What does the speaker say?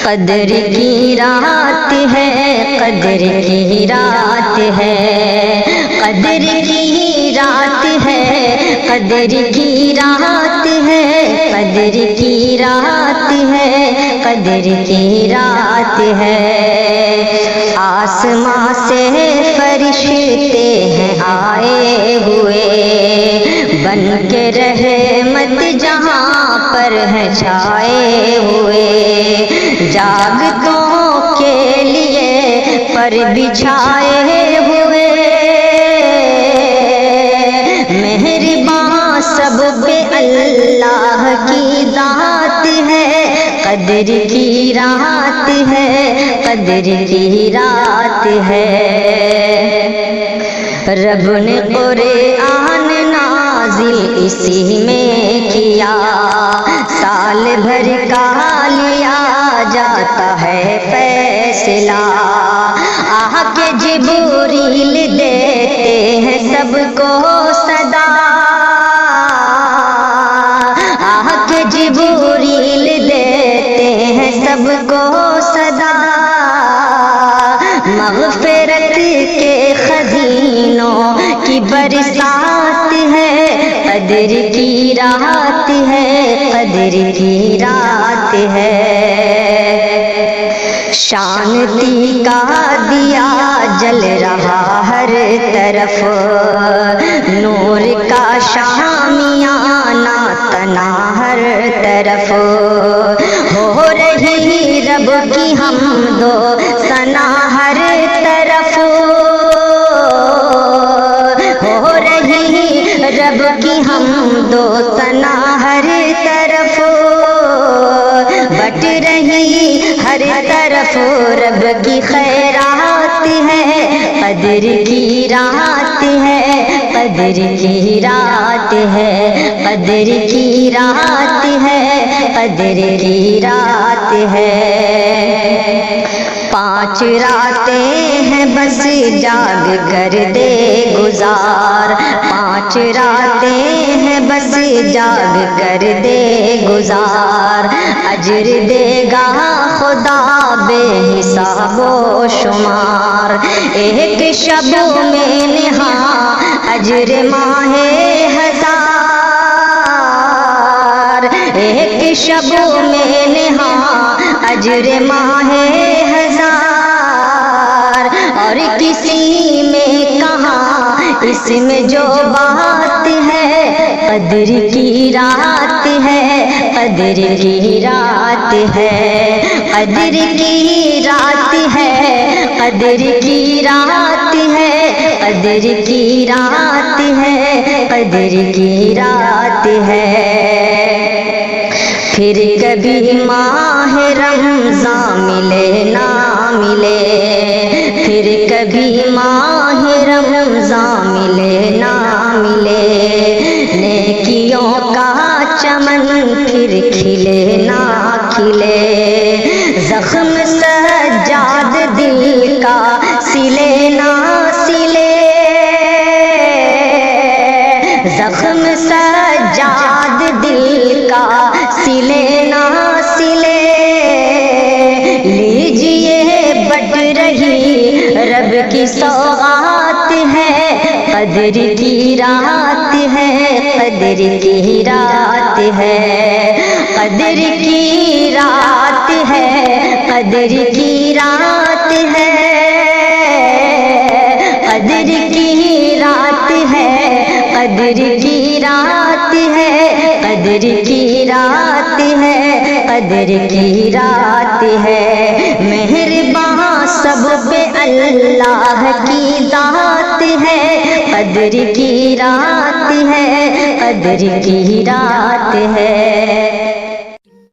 قدر کی رات ہے، قدر کی رات ہے، قدر کی رات ہے، قدر کی رات ہے، قدر کی رات ہے، قدر کی رات ہے۔ آسماں سے فرشتے ہیں آئے ہوئے، بن کے رحمت جہاں پر ہیں چھائے ہوئے، جاگتوں کے لیے پر بچھائے ہوئے، مہرباں سب پہ اللہ کی ذات ہے، قدر کی رات ہے، قدر کی رات ہے۔ رب نے قرآن نازل اسی میں کیا، سال بھر کا لیا جاتا ہے فیصلہ، آہ کے جبریل دیتے ہیں سب کو صدا، آہ کے جبریل دیتے ہیں سب کو صدا، مغفرت کے خزینوں کی برسات ہے، قدر کی رات ہے، قدر کی رات ہے۔ شانتی کا دیا جل رہا ہر طرف، نور کا شامیانہ تنا ہر طرف، ہو رہی رب کی حمد و ثنا ہر طرف، ہو رہی رب کی حمد و ثنا ہر طرف، بٹ رہی ہر طرف رب کی خیرات ہے، قدر کی رات ہے، قدر کی رات ہے، قدر کی رات ہے، قدر کی رات ہے۔ 5 راتیں ہیں بس جاگ کر دے گزار، 5 راتیں ہیں بس جاگ کر دے گزار، اجر دے گا خدا بے حساب و شمار، ایک شب میں نہاں اجر ماہ ہزار، ایک شب میں نہاں اجر ماہ ہزار، اور کسی میں کہاں اس میں جو بات ہے، قدر کی رات ہے، قدر کی رات ہے، قدر کی رات ہے، قدر کی رات ہے، قدر کی رات ہے، قدر کی رات ہے۔ پھر کبھی ماہ رمضان ملے نہ ملے، پھر کبھی ماہ رمضان ملے نہ ملے، نیکیوں کا چمن پھر کھلے نہ کھلے، زخم سجاد دل کا سلے نہ سلے، زخم سجاد دل کا سلے نہ سلے، لیجئے بٹ رہی رب کی سوغات ہے، قدر کی رات ہے، قدر کی رات ہے، قدر کی رات ہے، قدر کی رات ہے، قدر کی رات ہے، قدر کی رات ہے، قدر کی رات ہے، قدر کی رات ہے، مہرباں سب پہ اللہ کی ذات ہے، قدر کی رات ہے، قدر کی رات ہے۔